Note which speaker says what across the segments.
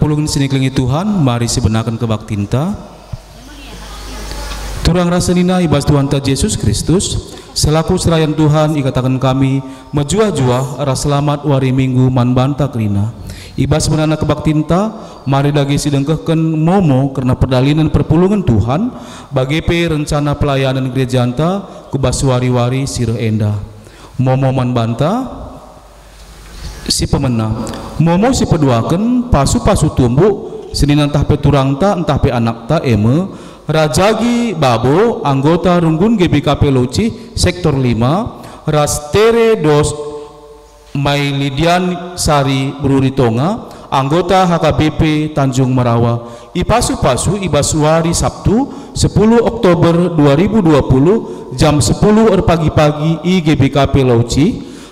Speaker 1: perpulungan sini kelingi Tuhan, mari sebenarkan kebaktinta. Turang rasenina ibas Tuhan ta Yesus Kristus, selaku serayan Tuhan ikatakan kami menjua-jua arah selamat wari minggu man banta kerina. Ibas menana kebaktinta, mari lagi sidengkehken momo karena perdalinan perpulungan Tuhan, bagi rencana pelayanan gereja anta kubas wari-wari sirah enda. Momo man banta si pemenang, momo si peduaken pasu-pasu tumbuh senin entah pe turangta entah pe anakta eme rajagi babo anggota runggun GBKP Loci sektor 5 rastere dos Mailidian Sari Bruritonga anggota HKBP Tanjung Merawa ipasu-pasu ibasuari Sabtu 10 Oktober 2020 jam 10 pagi-pagi i GBKP Loci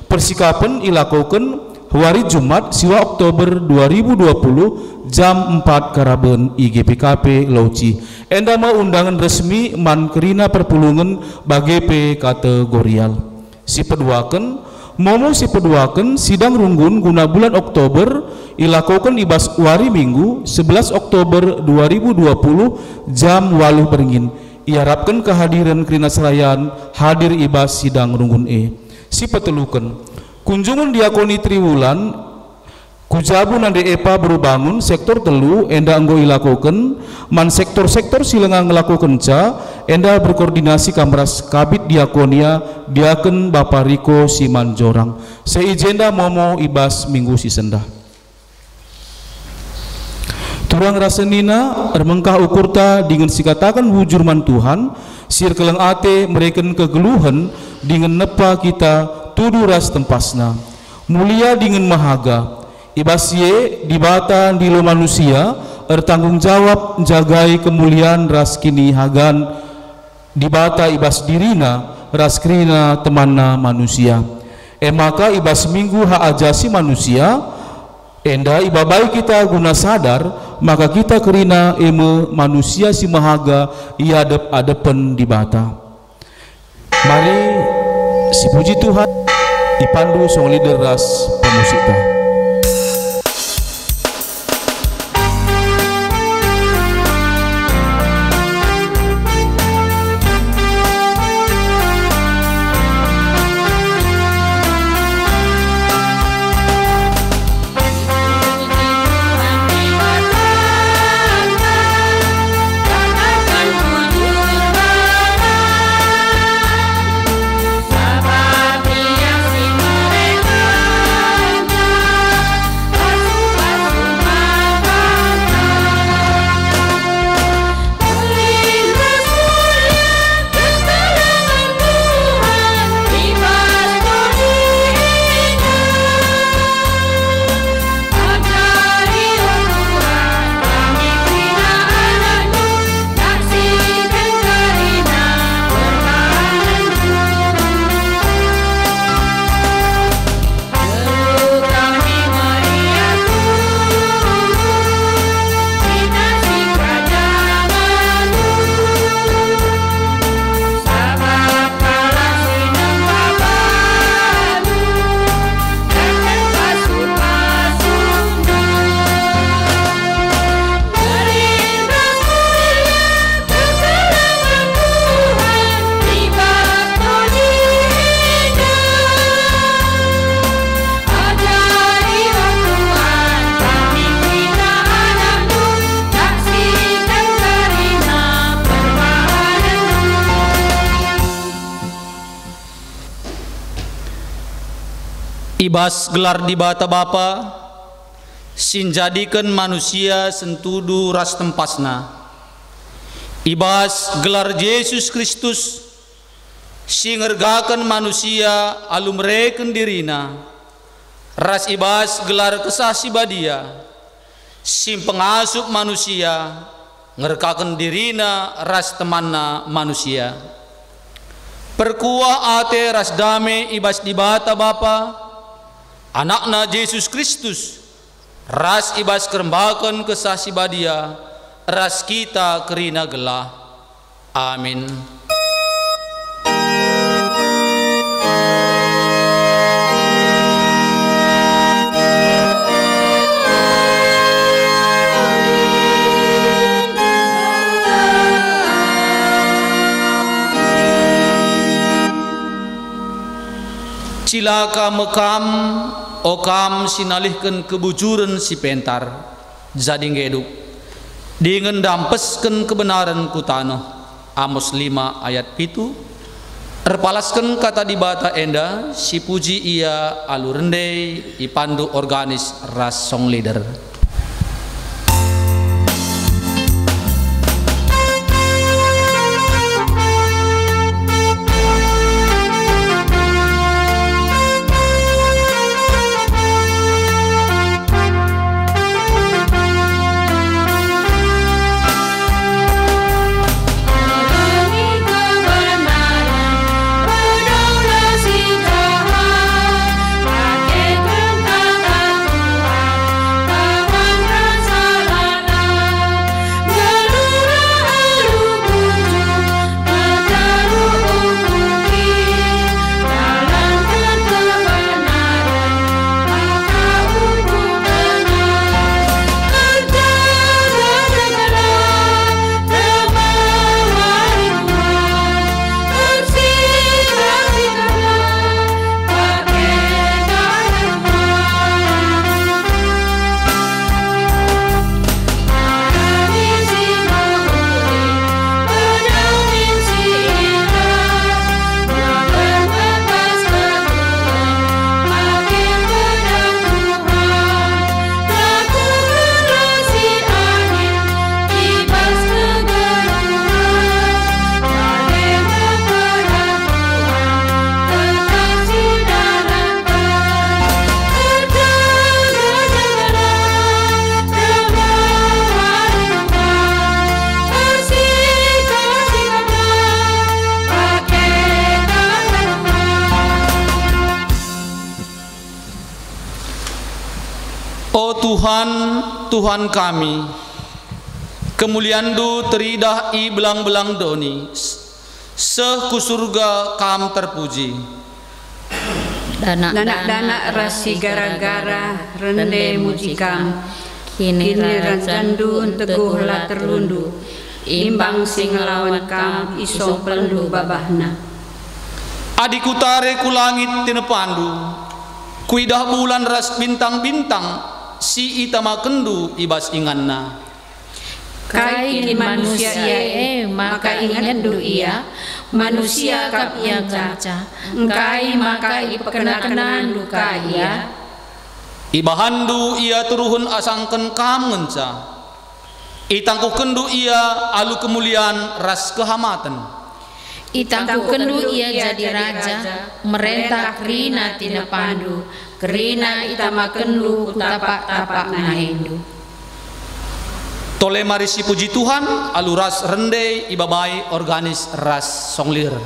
Speaker 1: persikapan ilakukan hari Jumat siwa Oktober 2020 jam 4 Karaben IGPKP Loci. Enda mau undangan resmi man kerina perpulungan bagi P kategorial. Si peduaken momo si peduaken sidang runggun guna bulan Oktober ilakukan ibas wari Minggu 11 Oktober 2020 jam 8 beringin. Iharapkan kehadiran kerina serayan hadir ibas sidang runggun Si peteluken kunjungan diakoni triwulan kujabu nande epa berubangun sektor telu enda anggo ilakukan man sektor-sektor silengang ngelakukan ca enda berkoordinasi kamras kabit diakonia diaken Bapak Riko Simanjorang seijenda momo ibas minggu si sendah turang rasenina ermengkah ukurta dengan sikatakan wujurman Tuhan sir keleng ate mereken kegeluhan dengan nepa kita tuduh ras tempasna mulia dengan mahaga ibasye dibata di lo manusia tanggung jawab jagai kemuliaan ras kini hagan dibata ibas dirina ras krina temanna manusia maka ibas minggu hak ajasi manusia enda ibabai kita guna sadar maka kita kerina manusia si mahaga iadep adepen dibata mari si puji Tuhan dipandu song leader ras pemusika.
Speaker 2: Ibas gelar di bata Bapa sinjadikan manusia sentudu ras tempasna ibas gelar Yesus Kristus singergakan manusia alumreken dirina ras ibas gelar kesasi badia sim pengasup manusia ngerkakan dirina ras temanna manusia perkuah ate ras dame ibas di bata Bapa anakna Yesus Kristus ras ibas kerembakan kesasi badia ras kita kerina gelah amin. silaka mekam okam sinalihkan kebujuran si pentar jadi ngeduk dengan dampeskan kebenaran kutano Amos 5 ayat 7 erpalaskan kata dibata enda si puji ia alurende ipandu organis ras song leader. Oh Tuhan, Tuhan kami, kemuliaan Du teridah i belang-belang doni, seh ku surga kam terpuji.
Speaker 3: Dana rasi gara-gara rende muji kam, kini rancandu teguh la terlundu, imbang sing lawan kam iso pelendu babahna.
Speaker 2: Adiku tare ku langit tinepandu, kuidah bulan ras bintang-bintang, si itama kendu ibas inganna.
Speaker 3: Kai ini manusia maka ingat du ia, manusia kap ia caca, engkai maka ipekenakenan duka ia.
Speaker 2: Ibahandu ia turuhun asangken kam ngenca, itangku kendu ia alu kemuliaan ras kehamatan.
Speaker 3: Itangku kendu ia jadi raja, merentah kerina tina pandu, kerina itama kendu kutapak-tapak nahendu.
Speaker 2: Tole mari si puji Tuhan, alu ras rende ibabai organis ras songlir.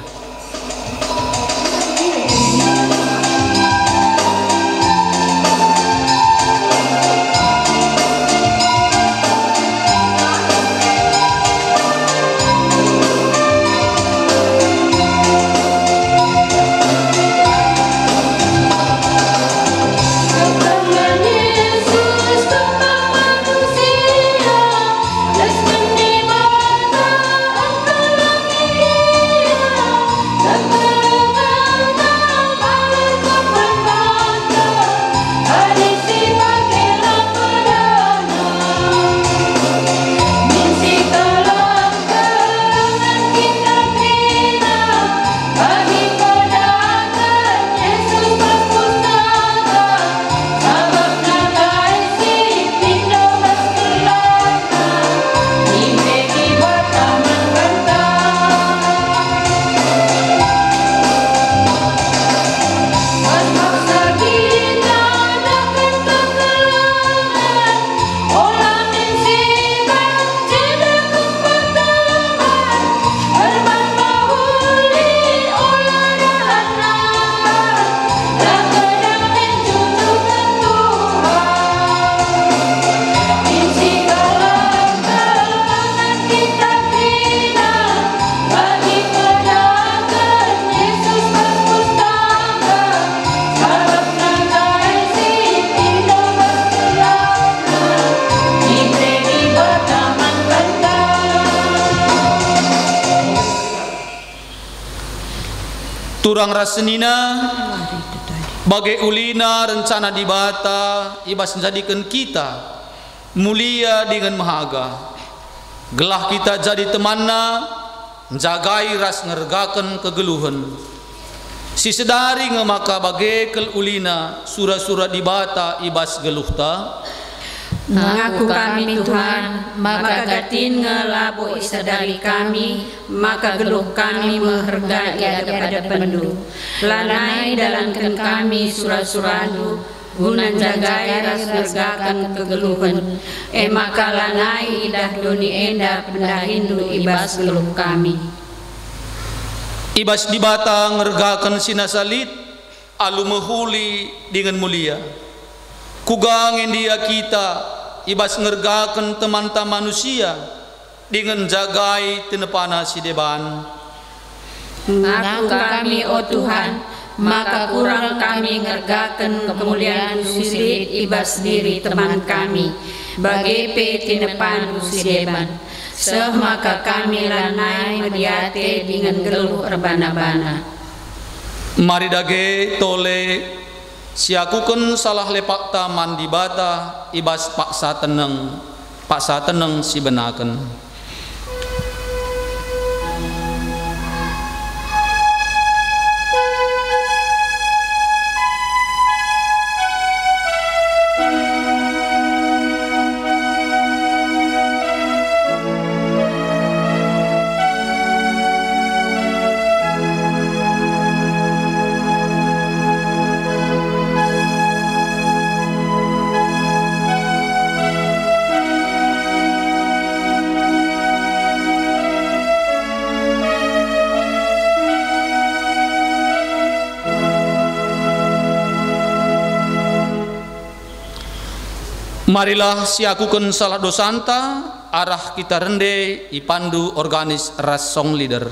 Speaker 2: Turang rasenina Bagai ulina rencana di bata ibas jadikan kita mulia dengan mahaga. Gelah kita jadi temanna jagai ras ngergakan kegeluhan. Si sedari ngemaka bagai kel ulina surah-surah di bata ibas geluhta.
Speaker 3: Mengaku kami Tuhan, maka gatin ngelabo isadari kami, maka geluh kami menghargai daripada pendu. Lanai dalankan kami surah-surahdu, guna jagai ras nergakan kegeluhan. Maka lanai idah doni enda pendahindu ibas geluh kami.
Speaker 2: Ibas di bata ngergakan sinasalit, alu mehuli dengan mulia. Kugangen dia kita ibas ngergakan teman-teman manusia dengan jagai tenepana si deban.
Speaker 3: Ngaku kami o Tuhan, maka kurang kami ngergakan kemuliaan susirit ibas diri teman kami bagai pe tinepan si deban. Seh maka kami lanai mediate dengan geluh erbana-bana.
Speaker 2: Mari dage tole siakuken salah lepak taman di bata ibas paksa teneng si benaken. Marilah siakuken salah dosanta arah kita rende ipandu organis ras song leader.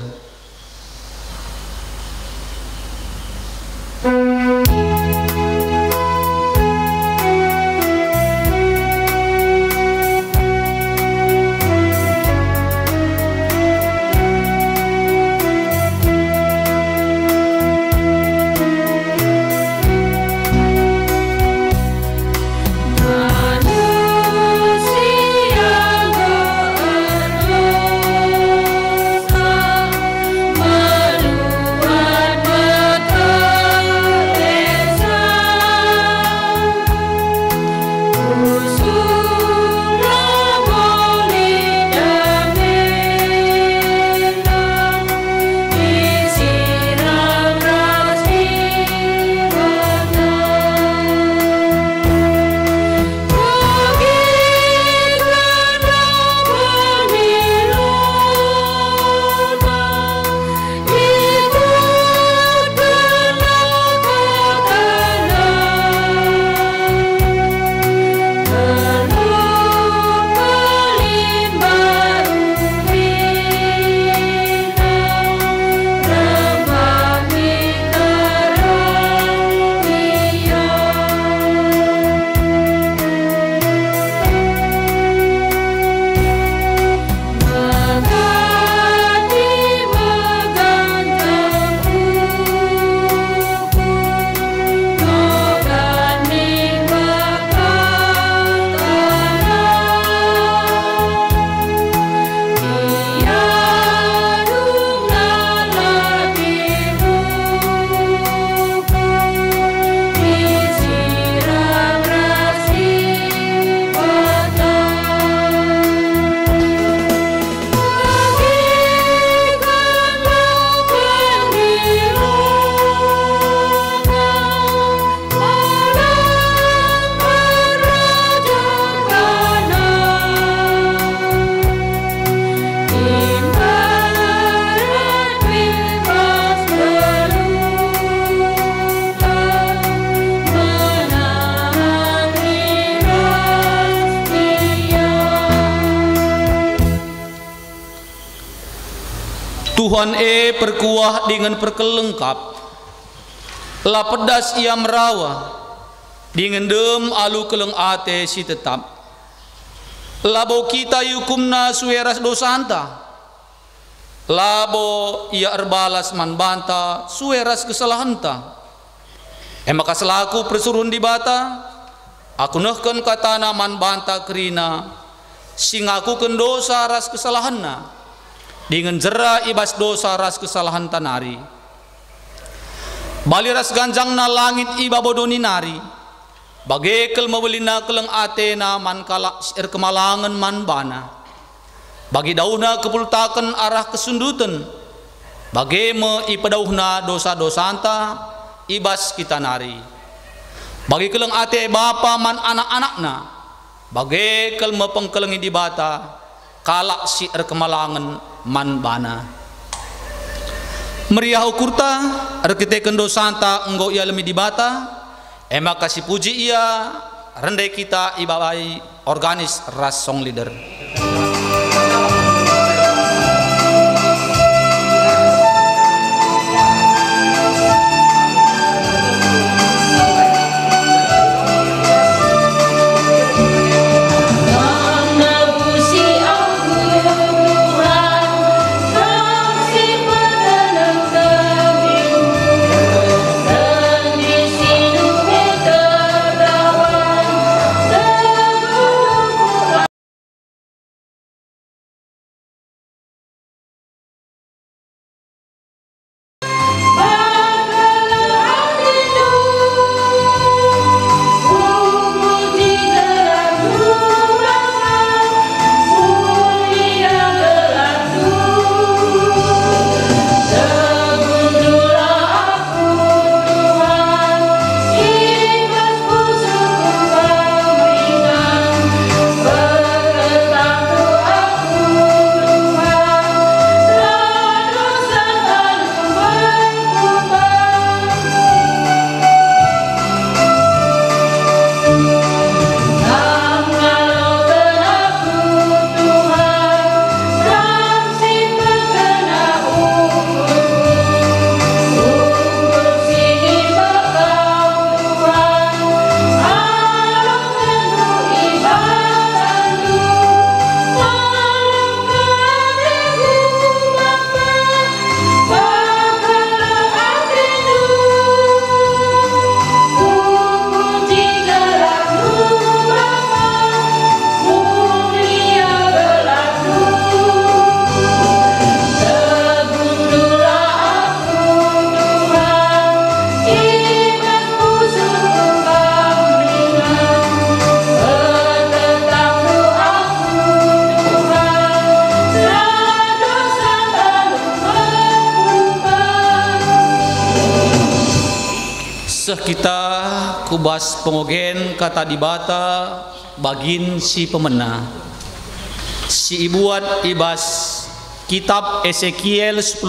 Speaker 2: Tuhan perkuah dengan perkelengkap, la pedas ia merawa, dengan dem alu keleng ate si tetap. Labo kita yukumna sueras dosanta, labo ia erbalas man banta sueras kesalahanta. Maka selaku persuruhan di bata, aku nehken katana man banta kerina, sing aku ken dosa ras kesalahanna, dengan jera ibas dosa ras kesalahan tanari. Bali ras ganjangna langit iba bodoni nari, bagekel mawelina keleng atena man kala kemalangan man bana, bagi dauna kepultaken arah kesundutan, bageme ipadauhna dosa-dosanta ibas kita nari, bagi keleng ate bapa man anak-anakna, bagekel mepengkelengi di bata kalak si kemalangan man bana. Meriah ukurta rekiteken dosanta enggo ia lemi di bata, emak kasih puji ia rendai kita ibabai organis ras song leader. Kita kubas pengogen kata di bata bagin si pemena si ibuat ibas kitab Ezekiel 10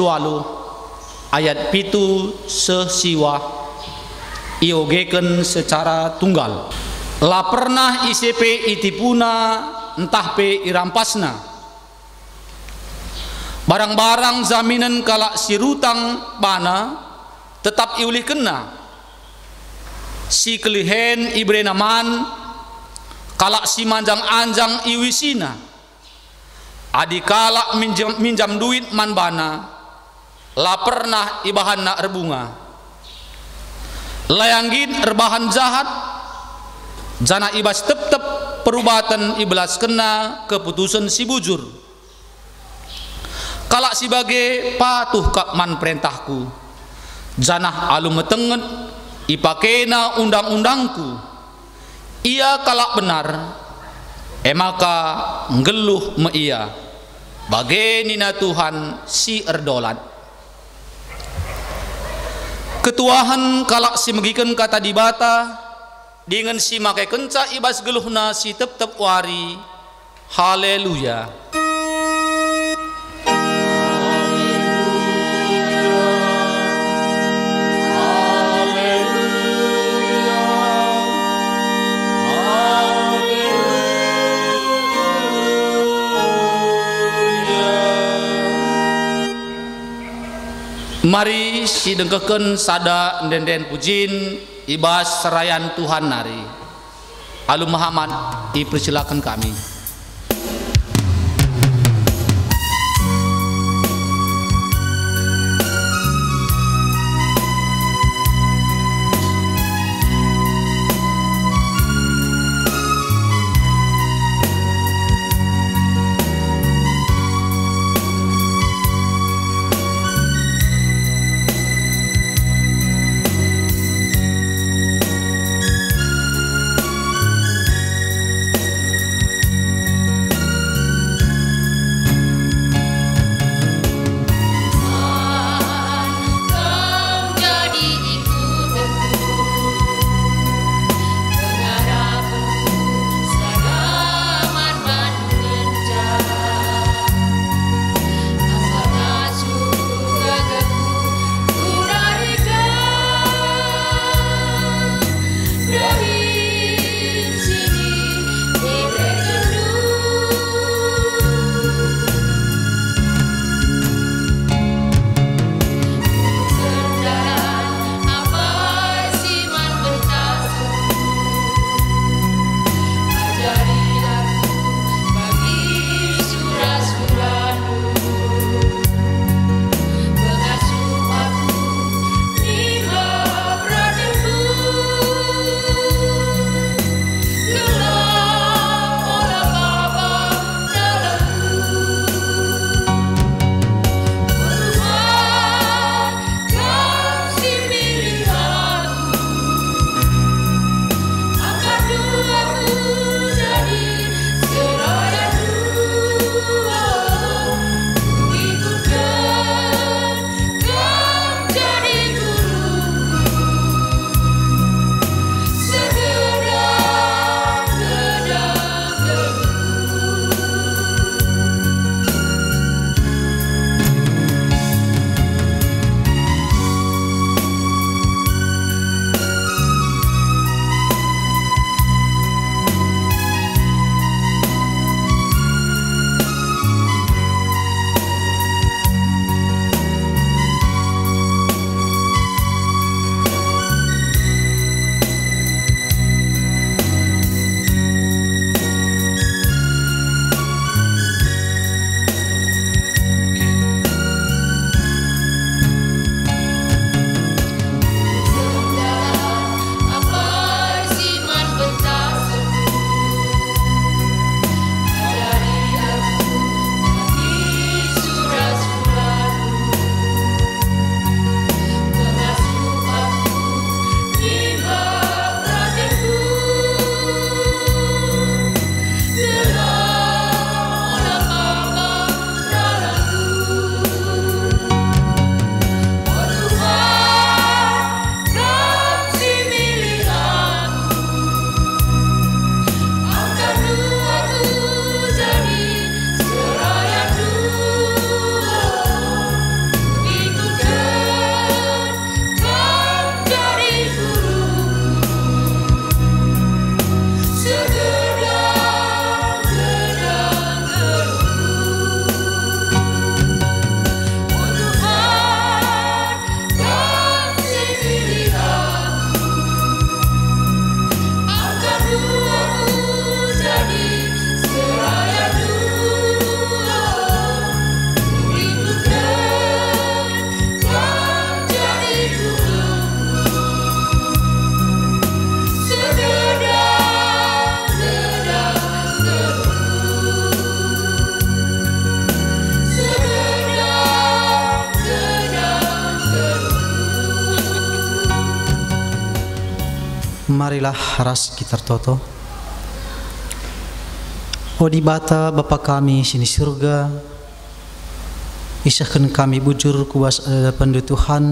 Speaker 2: ayat pitu sesiwa iogeken secara tunggal la pernah ICP itipuna entah pe irampasna barang-barang zaminan kalak sirutang bana tetap iulih kena si kelihen ibrenaman kalak si manjang-anjang iwisina adi kalak minjam duit man bana la pernah ibahanna erbunga layanggin erbahan jahat jana ibas tep-tep perubatan iblas kena keputusan si bujur kalak si bage patuh kak man perintahku janah alum metenget ipakena undang-undangku ia kalak benar emaka ngeluh me ia bagenina Tuhan si erdolat ketuahan kalak si megiken kata di bata dengan si makai kenca ibas geluhna si tep-tep wari haleluya. Mari si dengkeken sada den pujin ibas serayan Tuhan nari. Alu Muhammad dipersilakan kami.
Speaker 4: Marilah ras kita toto. O di bata Bapa kami sini surga, isahkan kami bujur kuas hadapan Tuhan,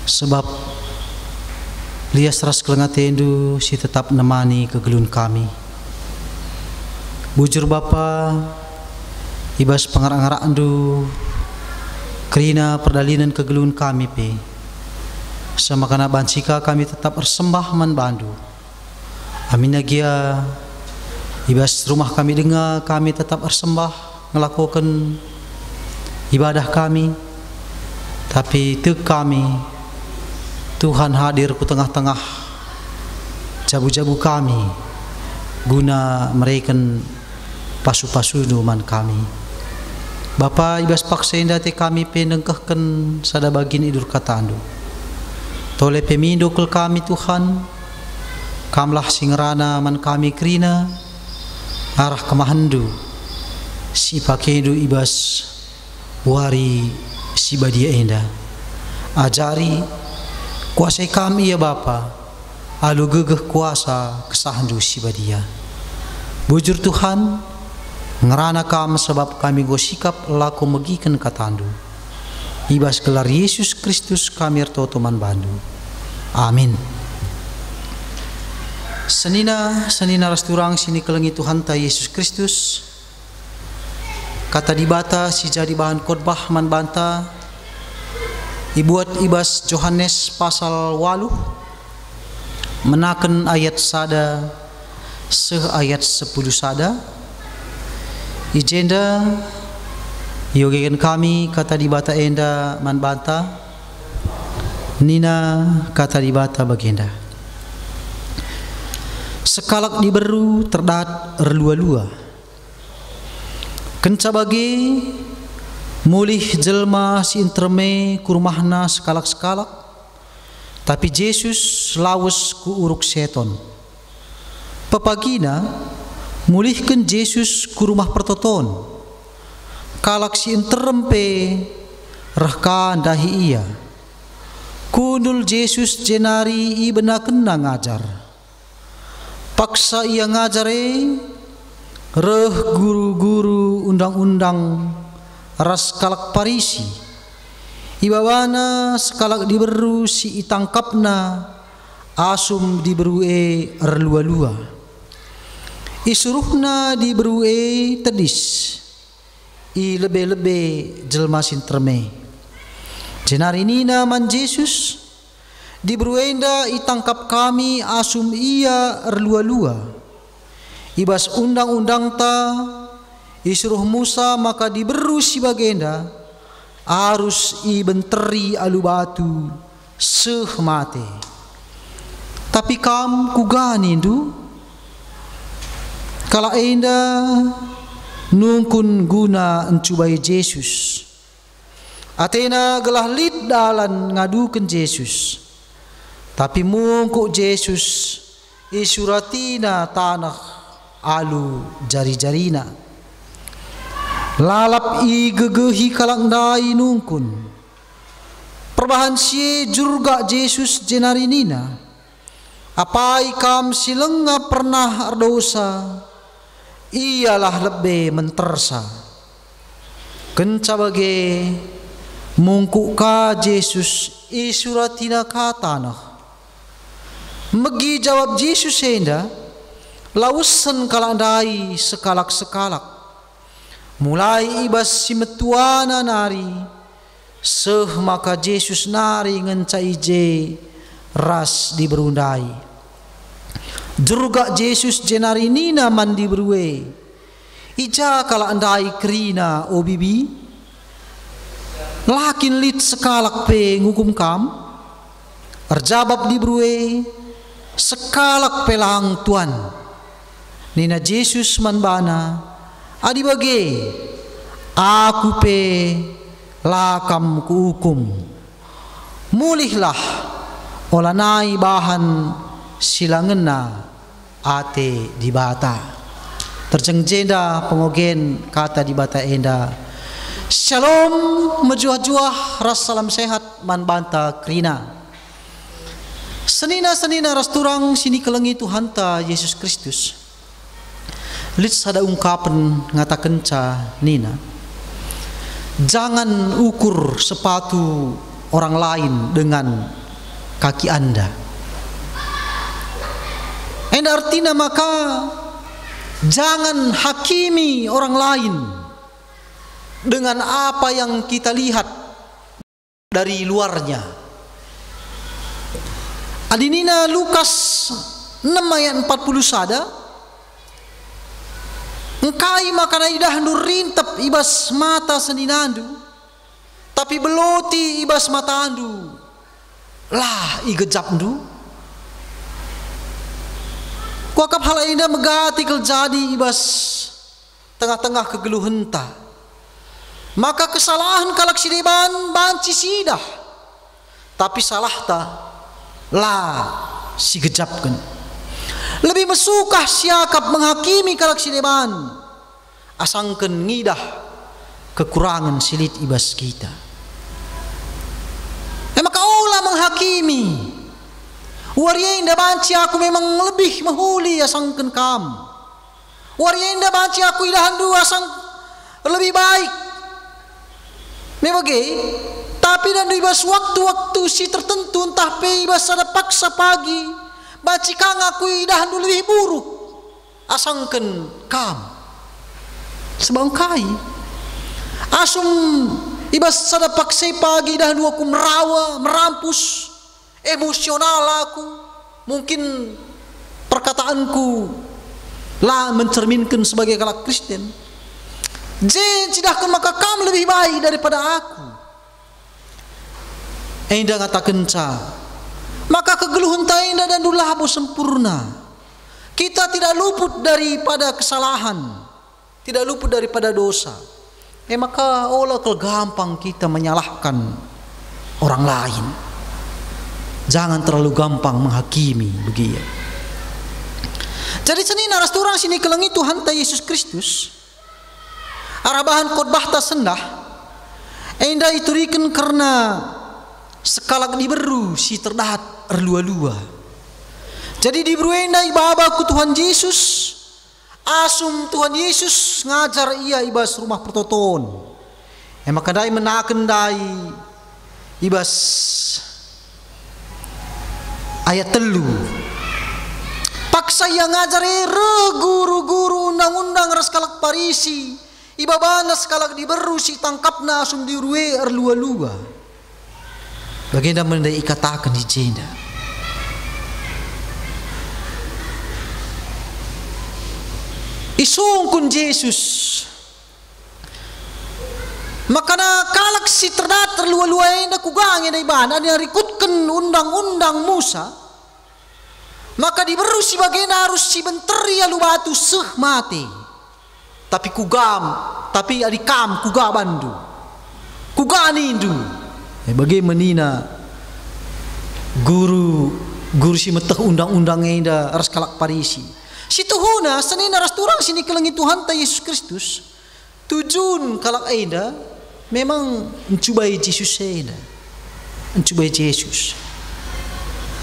Speaker 4: sebab lias ras kelengatendu si tetap nemani kegelun kami. Bujur Bapa ibas pengarang-arandu kerina perdalinan kegelun kami pe. Sama kana bansika kami tetap bersembah man bandu. Amin agia ibas rumah kami dengar kami tetap bersembah ngelakukan ibadah kami. Tapi tu kami Tuhan hadir ku tengah-tengah jabu-jabu kami guna mereken pasu-pasu numan kami. Bapa ibas paksa indate kami penengkahkan sada bagin idur katandu. Tole pemindo kel kami Tuhan, kamlah singrana man kami krina arah kemahandu si pakedu ibas wari si badia enda. Ajari kuasai kami ya Bapa, alu gegeh kuasa kesahandu si badia. Bujur Tuhan ngerana kam sebab kami go sikap laku megikan katandu. Ibas gelar Yesus Kristus kami ertotoman bandu. Amin. Senina resturang sini kelengi Tuhan ta Yesus Kristus. Kata dibata si jadi bahan khotbah man banta. Ibuat ibas Yohanes pasal 8 menaken ayat sada ayat 10 sada. Ijenda yogekan kami kata dibata enda man banta. Nina kata dibata bagenda. Sekalak diberu terdat erlua-lua. Kenca bagi mulih jelma si interme kurumahna sekalak-sekalak. Tapi Yesus lawas ku uruk seton. Pepagina mulihkan Yesus ku rumah pertoton. Kalak si interempe rahkan dahi ia. Kundul Yesus jenari ibena kena ngajar. Paksa ia ngajare reh guru-guru undang-undang ras kalak parisi. Ibawana sekalak diberu si itangkapna asum diberue erlua-lua. Isuruhna diberue tedis. I lebe-lebe jelma sinterme. Jenari nina man Yesus diberuenda itangkap kami asum ia erlua-lua. Ibas undang-undang ta isuruh Musa maka diberu si bagenda arus i benteri alu batu seh mate. Tapi kam kugani du kala enda nungkun guna encubai Yesus. Atena gelah lid dalan ngadukan Yesus. Tapi mungkuk Yesus isuratina tanah alu jari-jarina. Lalap i gegehi kalang dai nungkun. Perbahan si jurga Yesus jenari nina. Apai kam silenga pernah ardosa. Ialah lebih mentersa. Kenca bage mungkuk ka Yesus isuratina ka tanah. Megi jawab Yesus enda lausan kalandai sekalak-sekalak. Mulai ibas si metuana nari seh maka Yesus nari ngencai je ras diberundai. Jurga Yesus jenari nina mandi berue. Ija kala andai krina o bibi. Lakin lit sekalak pe ngukum kam. Erjabab di berue. Sekalak pelang tuan. Nina Yesus manbana. Adi bage. Aku pe lakam ku hukum. Mulihlah olanai bahan silangena ate dibata. Terjengjenda pengogen kata dibata enda. Shalom mejuah-juah ras salam sehat man banta krina. Senina rasturang sini kelengi Tuhan ta Yesus Kristus. Lit sada ungkapan ngatakan ca nina. Jangan ukur sepatu orang lain dengan kaki Anda. Enda artinya maka jangan hakimi orang lain dengan apa yang kita lihat dari luarnya. Adinina Lukas 6 ayat 40 sada. Engkai makana idah nurintep ibas mata seninandu, tapi beloti ibas mata andu. Lah igejap ndu. Kuakap hal indah megati jadi ibas tengah-tengah kegeluhenta. Maka kesalahan kalak sideban banci sidah, tapi salah ta lah si gejapkan. Lebih mesukah siakap menghakimi kalak sideban, asangken ngidah kekurangan silit ibas kita. Maka olah menghakimi. Waryenda banci aku memang lebih mahuli asangken kam. Waryenda banci aku idahan dua asang lebih baik. Memang tapi dan ibas waktu-waktu si tertentu entah pe ibas ada paksa pagi baci kang aku idahan dulu lebih buruk asangken kam sebang kai asum ibas ada paksa pagi idahan dua aku merawa merampus emosional aku mungkin perkataanku lah mencerminkan sebagai kalak Kristen cidahkan maka kam lebih baik daripada aku. Enda ngatakan ca, maka kegeluhan ta enda dan dulabo sempurna. Kita tidak luput daripada kesalahan, tidak luput daripada dosa. Maka olah gampang kita menyalahkan orang lain. Jangan terlalu gampang menghakimi begitu. Jadi sini naras turang sini kelengi Tuhan ta Yesus Kristus. Arabahan khotbah ta sendah. Enda iturikan karena sekalak diberu si terdahat erlua-lua. Jadi diberu enda ibabaku Tuhan Yesus. Asum Tuhan Yesus ngajar ia ibas rumah pertoton. Maka dai menaken dai ibas ayat telu. Paksa yang ngajari guru-guru undang-undang raskalak Parisi. Ibabana sekalak diberu si tangkapna asum diruwe erlua-lua. Bagaimana mendai ikatakan di jenda. Isungkun Yesus. Makana kalak si terdat terlua-lua enda kugang enda ibana dia rikutkan undang-undang Musa. Maka diberu si bagaimana harus si benteri alu batu seh mati. Tapi kugam, tapi adikam kugabandu. Kuganindu. Bagaimana guru si metah undang-undang enda aras kalak Parisi. Situ huna senina aras turang sini kelengi Tuhan ta Yesus Kristus. Tujuan kalak enda memang mencubai Yesus enda. Mencubai Yesus.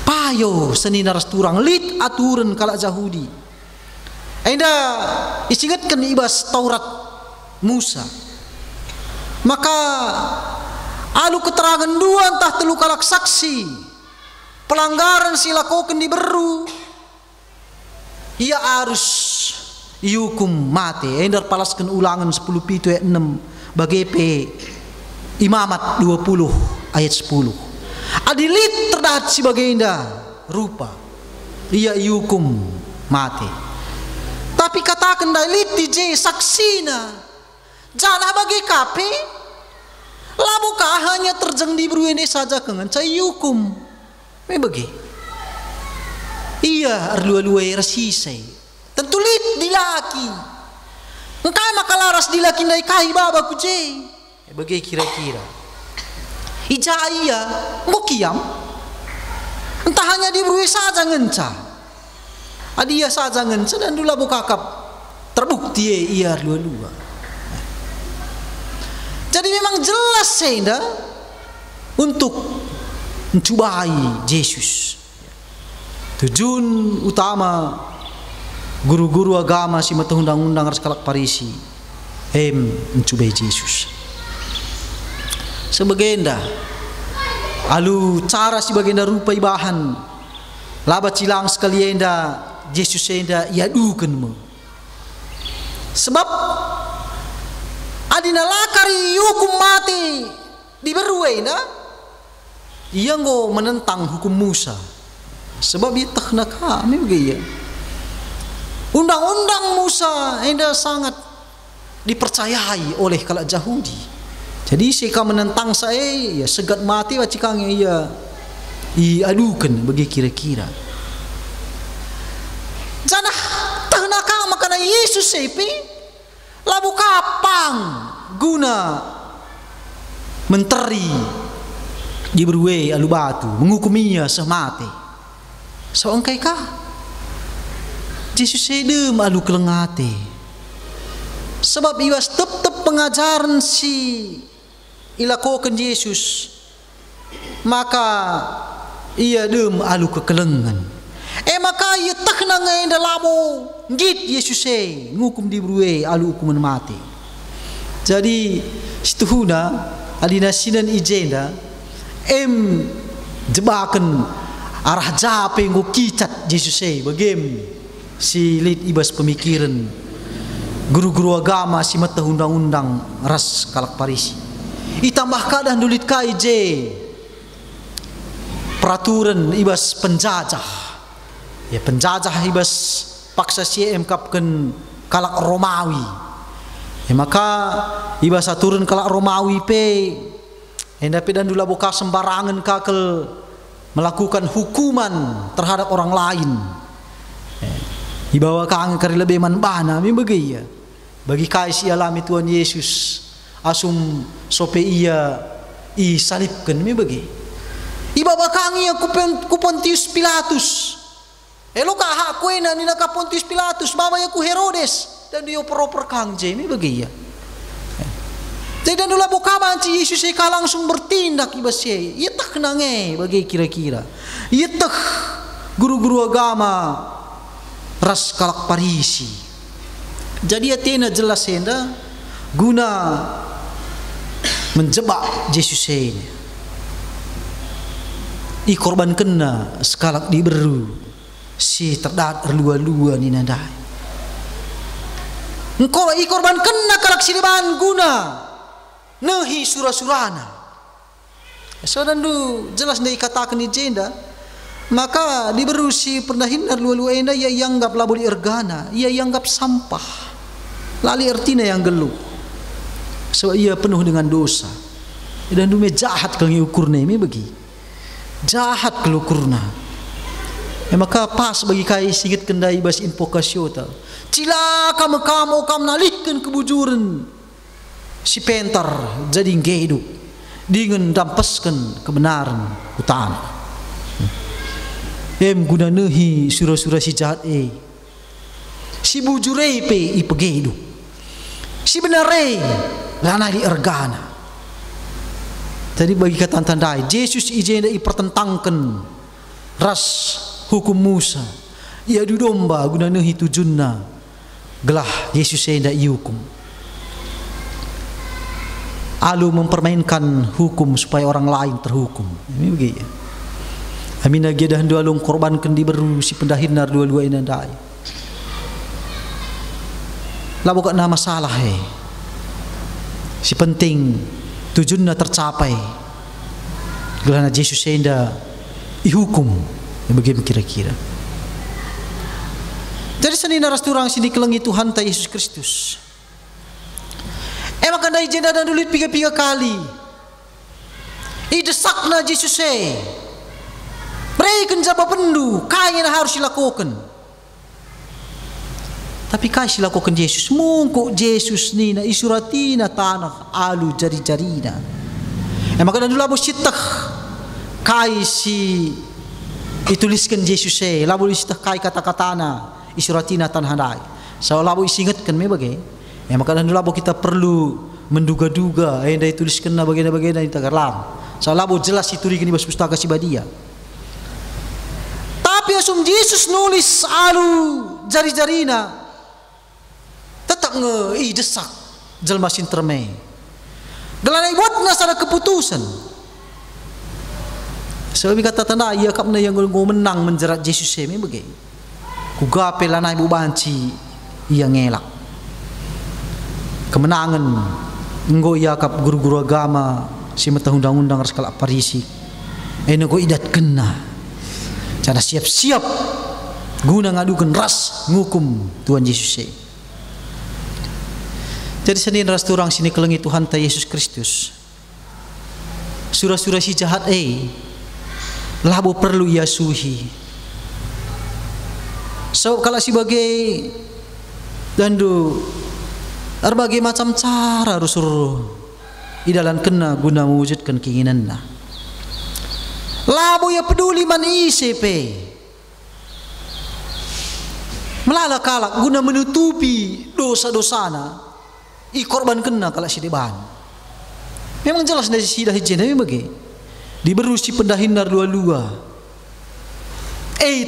Speaker 4: Payo senina aras turang lit aturan kalak Yahudi. Enda isingatkan ibas Taurat Musa. Maka alu keterangan dua entah telu kalak saksi pelanggaran silakokan diberu ia harus dihukum mati. Endar palaskan ulangan 10 pitu ayat 6 bagi P Imamat 20 ayat 10. Adilit terdahat si bagenda rupa ia dihukum mati. Tapi katakan dalit DJ saksina jangan bagi kape labukah hanya terjeng di beruene saja kengan cai hukum. Bagi. Iya arlua-luai rasisai. Tentu lit dilaki. Engkai maka laras dilaki ndai kai baba ku je. Bagi kira-kira. Ija iya mukiam. Entah hanya di berue saja ngenca. Adia saja ngenca dan dula bukakap terbukti iya arlua-lua. Jadi memang jelas sehingga untuk mencubai Yesus. Tujuan utama guru-guru agama si mata undang-undang raskalak Parisi mencubai Yesus. Sebagenda alu cara si bagenda rupa ibahan laba cilang sekali enda Yesus enda iadukan mo. Sebab adina lakari hukum mati diberue enda ia ngo menentang hukum Musa. Sebab ia tak nak kami begaya. Undang-undang Musa enda sangat dipercayai oleh kalangan Yahudi. Jadi jika menentang saya, ya segat mati wacikang ia diadukan bagi kira-kira. Janah tak nak makana Yesus sepi labu kapang guna menteri diberue alu batu menghukuminya semati. So engkai kah? Yesus sedem alu kelengate. Sebab iwas tetap pengajaran si ilakokan Yesus, maka ia dem alu kekelengan. Maka ia tak nangai dalamu git Yesus ngukum diberue alu hukuman mati. Jadi situhuna adina sinan ijenda jebakan arah jape ngokicat Yesus bagem si lid ibas pemikiran guru-guru agama si mata undang-undang ras kalak Parisi. Itambah kadang dulit kaije peraturan ibas penjajah. Ya penjajah ibas paksa CM kapken kalak Romawi. Ya maka ibas aturan kalak Romawi pe hendak dan dula boka sembarangan kakel melakukan hukuman terhadap orang lain. Dibawa ke angin kari lebih manbana mi begaya. Bagi kais alami Tuhan Yesus asum sope ia salibkan mi begi. Ibawa ke angin ku Pontius Pilatus. Elo ka aku ena ni ka Pontius Pilatus mama ya ku Herodes dan dia oper-oper kangje mi begaya. Jadi dan dula boka banci Yesus ka langsung bertindak ibas ye. Ia tak kenange bagi kira-kira. Ia tak guru-guru agama ras kalak Parisi. Jadi atena jelas enda guna menjebak Yesus ini. I korban kena sekalak diberu si terdat erlua-lua ni nandai. Engkau i korban kena kalak siliban guna nehi surah-surana. Saudara jelas dari katakan ni jenda. Maka diberusi pernah hindar lua-lua enda ia yanggap labu di ergana, ia yanggap sampah. Lali ertina yang geluh. Sebab ia penuh dengan dosa. Dan dume jahat kalau ukurna ini bagi. Jahat kalau ukurna. Maka pas bagi kai sigit kendai bas invokasio tau. Cilaka mekamu kam nalihkan kebujuran si pentar jadi hidup. Dengan dampaskan kebenaran utama. Guna nehi surah-surah si jahat si bujurei pe ipegedu si benarei lana di ergana. Jadi bagi kata tandai Yesus ijenda ipertentangkan ras hukum Musa ia dudomba guna nehi tujunna gelah Yesus enda iukum alu mempermainkan hukum supaya orang lain terhukum. Ini begitu. Amin lagi dah dua long korban kendi beru si pendahinar dua-dua ini dai. Lah bukan nama masalah si penting tujuannya tercapai. Gelana Yesus enda ihukum yang bagaimana kira-kira. Jadi seni naras turang sini kelengi Tuhan ta Yesus Kristus. Maka dai jenda dan dulit 3 kali. Idesakna Yesus mereka jaba pendu, kaya harus dilakukan. Tapi kaya dilakukan Yesus. Mungkuk Yesus ni na isuratina tanah alu jari-jarina. Maka dan dulu sitah kaya si dituliskan Yesus labu sitah kaya kata-katana isuratina tanah handai. So labu isingatkan me bagai. Maka dan dulu kita perlu menduga-duga yang dituliskan na bagian-bagian di tagarlam. So labu jelas dituliskan di pustaka si badia. Tapi Tapi asum Yesus nulis alu jari-jarina tetap desak jelma sinterme. Gelanai buat nasara keputusan. Sebab kata tanda ia kapna yang menang menjerat Yesus semi bagi. Kugape lanai bu banci ia ngelak. Kemenangan enggo ia kap guru-guru agama si mata undang-undang skala parisi. Eno go idat kena. Cara siap-siap guna ngadukan ras ngukum Tuhan Yesus. Jadi senin ras turang sini kelengi Tuhan ta Yesus Kristus. Surah-surah si jahat labo perlu ia suhi. So kalau si bagai dandu berbagai macam cara rusur idalan kena guna mewujudkan keinginan na. Labo ya peduli man ICP melala kalak guna menutupi dosa-dosana korban kena kalau si deban. Memang jelas dari sidah hijin tapi bagi diberusi pendahinar dua-dua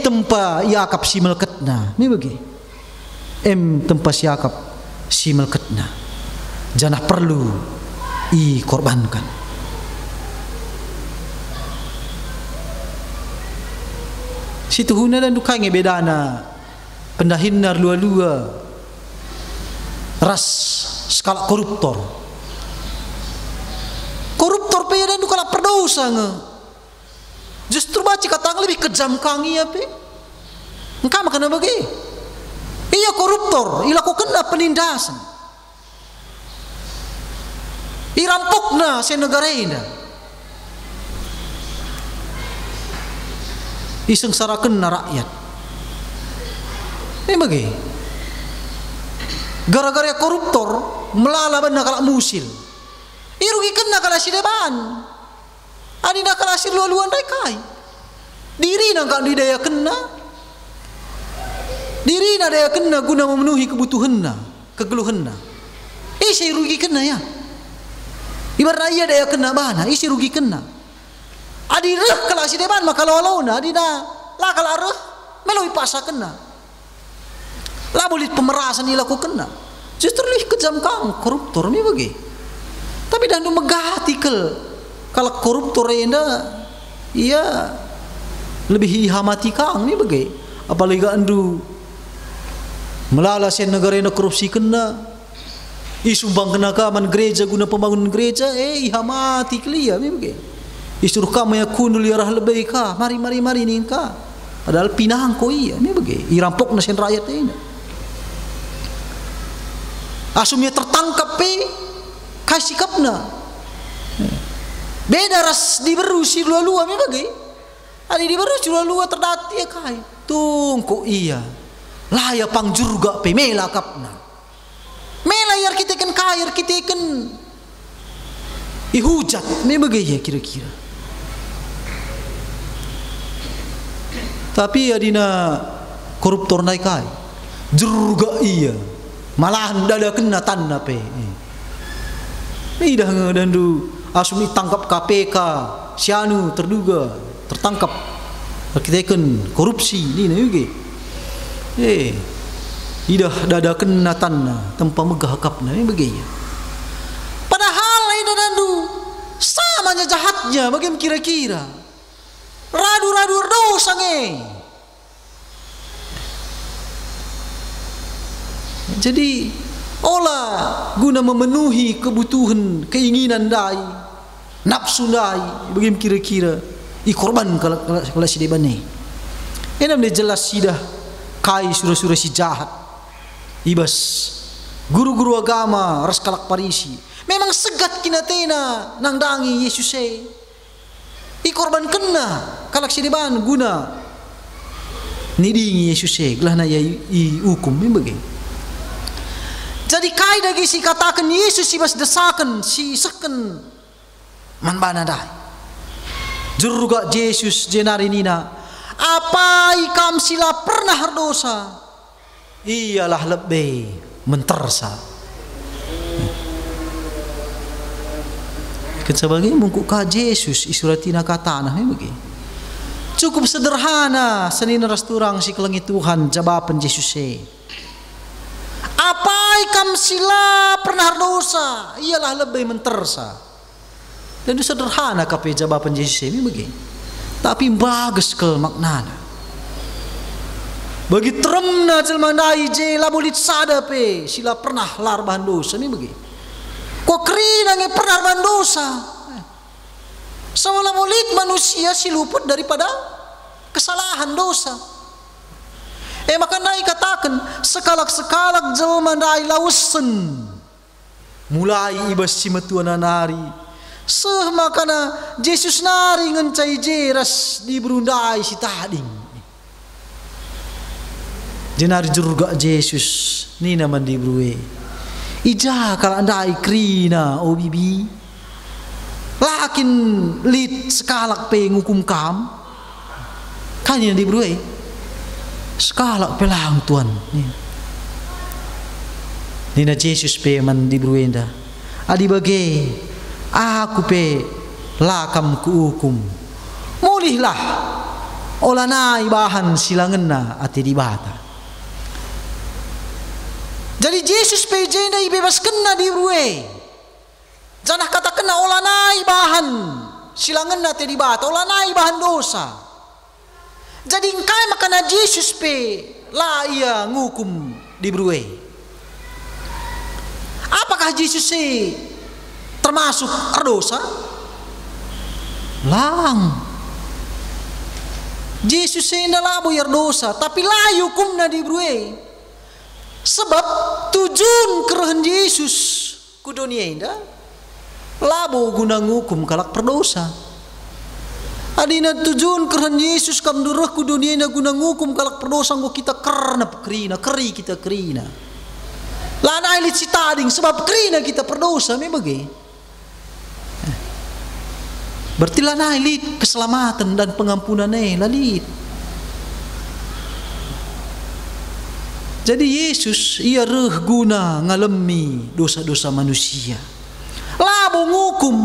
Speaker 4: tempa yakap si melketna ni bagi tempa si yakap si melketna janah perlu korbankan. Situ huna dan dukai ngebedana pendahinar dua-dua ras skala koruptor pe dan dukala perdosa nge justru baca kata lebih kejam kangi apa engkau makan apa ke iya koruptor ilakukanlah penindasan irampokna se negara ini isengsarakeun rakyat ini bagi gara-gara koruptor melala benda kalak musil irugikan nak kalah si depan adina kalah si luan-luan kai diri nak kak didaya kena diri nak daya kena guna memenuhi kebutuhan na kegeluhan na isi rugi kena ya ibarat ia daya kena bana isi rugi kena adireh kalah si depan maka lalau na adina lah kalah reh meloi paksa kena lah boleh pemerasan dilakukan na justru lih kejam kang koruptor ni bagi. Tapi dah megah artikel kalau koruptor enda ia lebih hamati kang ni bagi. Apalagi andu melala sen negara enda korupsi kena isumbang kena kaman gereja guna pembangunan gereja hamati kelia ni bagi. Isuruh kamu ya kunul yarah lebih ka mari ni ka padahal pinang ko iya ni bagi irampok na sen rakyat enda. Asumnya tertangkap kasih kapna beda ras diberusi lua-lua me bagi ali diberusi lua-lua terdati ya kai tungku iya laya pangjurga pe mela kapna mela yar kita kan kair kita kan ihujat me bagi ya kira-kira tapi adina koruptor naik kai jurga iya malahan dada kena tanda pe ini dah ngedandu asum ditangkap KPK sianu terduga tertangkap kita kan korupsi ni juga idah dada kena tanda tempat megah kapna ini begini padahal ini dandu samanya jahatnya bagaimana kira-kira radu-radu dosa jadi olah guna memenuhi kebutuhan keinginan dai nafsu dai bagaimana kira-kira korban kalau si deban ni ini namanya jelas sidah kai surah-surah si jahat ibas guru-guru agama ras kalak parisi memang segat kinatena nang dangi Yesus korban kena kalak si deban guna nidingi Yesus gelah na hukum ni bagaimana. Jadi kai dagi si katakan Yesus si bas desakan si seken man bana dai. Juruga Yesus jenari nina. Apa ikam sila pernah berdosa? Iyalah lebih mentersa. Kan sebagai mungku ka Yesus isuratina kata nah bagi. Cukup sederhana senina rasturang si kelengi Tuhan jawaban Yesus. Apa ikam sila pernah dosa? Ialah lebih mentersa. Dan itu sederhana kape jawaban Yesus ini begini. Tapi bagus ke maknana. Bagi teremna jelma dai je labulit sada pe sila pernah larbahan dosa ini begini. Kok kerina nge pernah larbahan dosa? Sama mulit manusia si luput daripada kesalahan dosa. Maka nai katakan sekalak-sekalak jelma dai lausen mulai ibas si metuana nari seh makana Yesus nari ngencai jeras di berundai si tading jenari jurga Yesus nina mandi bruwe ija kalau andai krina o bibi lakin lit sekalak pe ngukum kam kanya di bruwe sekalak pelang tuan nina Yesus pe man di bruwe nda adi bage aku pe lakam ku hukum mulihlah olanai bahan silangenna ati di bata. Jadi Yesus pe jenda ibebas kena di bruwe janah kata kena olanai bahan silangenna ati di bata olanai bahan dosa. Jadi engkai makana Yesus pe la ia ngukum di bruwe. Apakah Yesus termasuk dosa? Lang. Yesus indah labu yar dosa, tapi layu kumna di bruwe. Sebab tujuan kerahan Yesus ku dunia indah labu guna ngukum kalak perdosa. Adina tujuan kerahan Yesus kam durah ku dunia indah guna ngukum kalak perdosa ngo kita kerna kerina keri kita kerina. Lana ilit si tading sebab kerina kita perdosa me bagi. Berarti lana ilit keselamatan dan pengampunan lalit. Jadi Yesus ia reh guna ngalemi dosa-dosa manusia. Labu ngukum.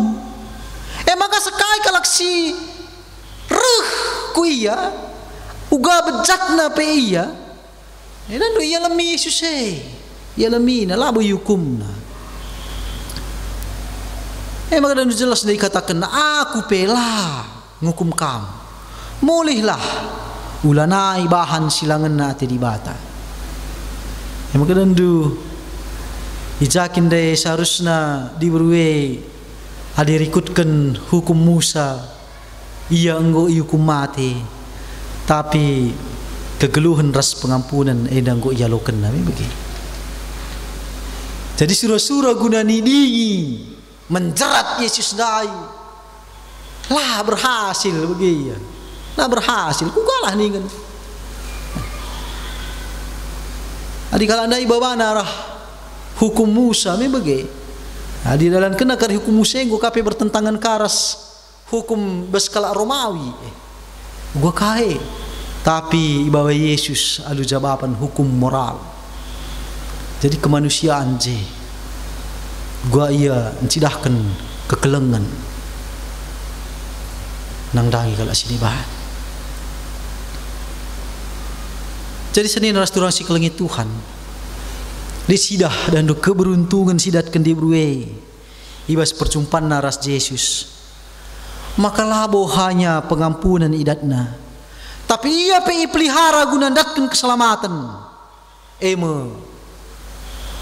Speaker 4: Maka sekai kalak si reh ku iya uga bejakna pe iya. Dan do ia lemi Yesus ia lemina labu yukumna. Maka dan jelas dikatakan aku pela ngukum kamu. Mulihlah ulanai bahan silangenna ati di bata. Maka dan du ijakin deh seharusnya diberi adirikutkan hukum Musa ia enggo hukum mati tapi kegeluhan ras pengampunan edang go ialokan nami begini. Jadi surah-surah guna nidingi menjerat Yesus dai lah berhasil begini lah berhasil ku kalah nih kan adi kalau andai bawa narah hukum Musa me bege adi dalam kena kar hukum Musa gua kape bertentangan karas hukum beskala Romawi gua kae tapi bawa Yesus alu jawaban hukum moral jadi kemanusiaan je gua ia mencidahkan kekelengan nang dangi kalau sini bahan. Jadi seni rasturang si kelengi Tuhan disidah dan do keberuntungan sidatkan di bruwe ibas perjumpaan naras Yesus maka labo hanya pengampunan idatna tapi ia pe pelihara guna datkan keselamatan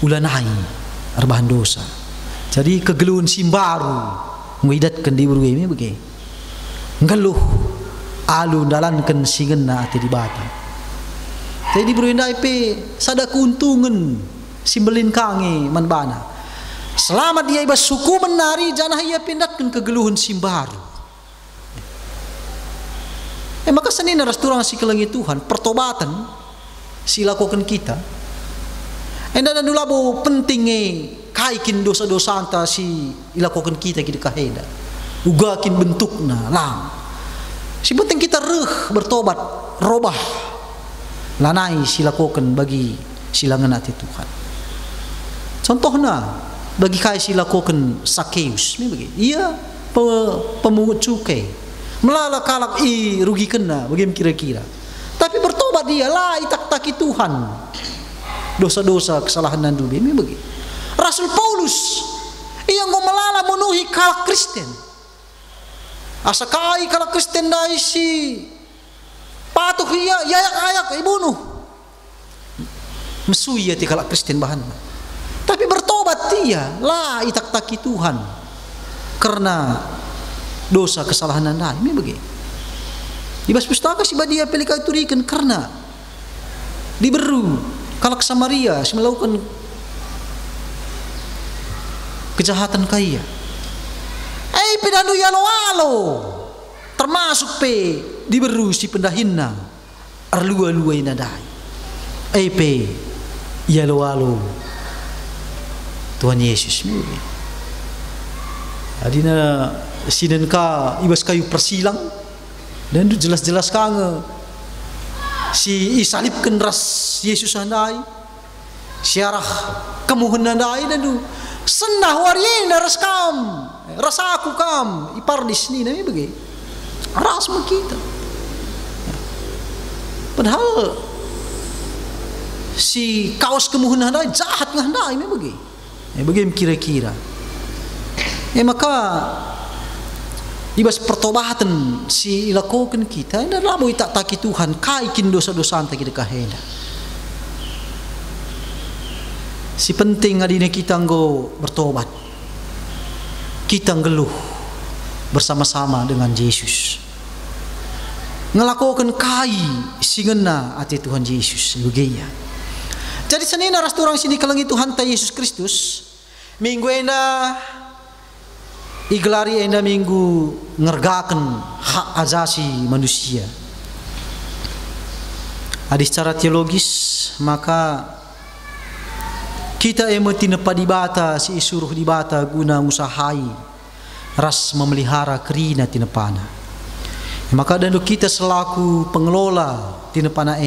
Speaker 4: ulanai arbahan dosa. Jadi kegeluhan simbaru mengidatkan di bruwe me bege ngeluh alu dalankan singenna ati di bata. Jadi berendai pe sada keuntungan simbelin kange manbana. Selamat dia ibas suku menari janah ia pindatkan kegeluhan simbaru. Maka senina rasturang si kelengi Tuhan pertobatan silakukan kita. Enda dan dulabo pentingnya kaikin dosa-dosa anta si ilakukan kita kaheda. Ugakin bentukna lang. Si penting kita reh bertobat robah. Lanai silakukan bagi silangan hati Tuhan. Contohnya bagi kai silakukan Sakeus, ia pemungut cukai. melala kalak i rugi kena bagaimana kira-kira. Tapi bertobat dia lah itak-taki Tuhan dosa-dosa kesalahan dan dulu ini begitu. Rasul Paulus yang melala menuhi kalak Kristen. Asakai kalak Kristen dai si patuh ia ayak-ayak ibunuh. Mesui ya ti kalak Kristen bahan. Tapi bertobat dia lah itak-taki Tuhan karena dosa kesalahan anda ini begitu. Ibas pustaka si badia pelika turikan karena diberu kalak Samaria si melakukan kejahatan kaya. Pedanu yalo-alo termasuk pe diberu si pendahina arlua-lua inadai. Pe yalo-alo Tuhan Yesus muli. Adina sinen ka ibas kayu persilang dan jelas-jelas kange si isalibkan ras Yesus andai siarah kemuhun andai dan du sendah warina ras kam rasa aku kam ipardis ni nami bagi ras kita. Padahal si kaos kemuhun andai jahat ngandai me bagi. Bagaimana kira-kira? Maka ibas pertobatan si ilakokan kita dan laboy tak taki Tuhan kaikin dosa-dosa anta kita kahena. Si penting adina kita nggo bertobat. Kita ngeluh bersama-sama dengan Yesus. Ngelakokan kai singena ati Tuhan Yesus begiya. Jadi senina ras turang sini kalangi Tuhan ta Yesus Kristus. Minggu enda igelari enda minggu ngergakan hak asasi manusia. Adi secara teologis maka kita emoti nepa dibata si isuruh dibata guna usahai ras memelihara kerina tinepana. Maka dandu kita selaku pengelola tinepana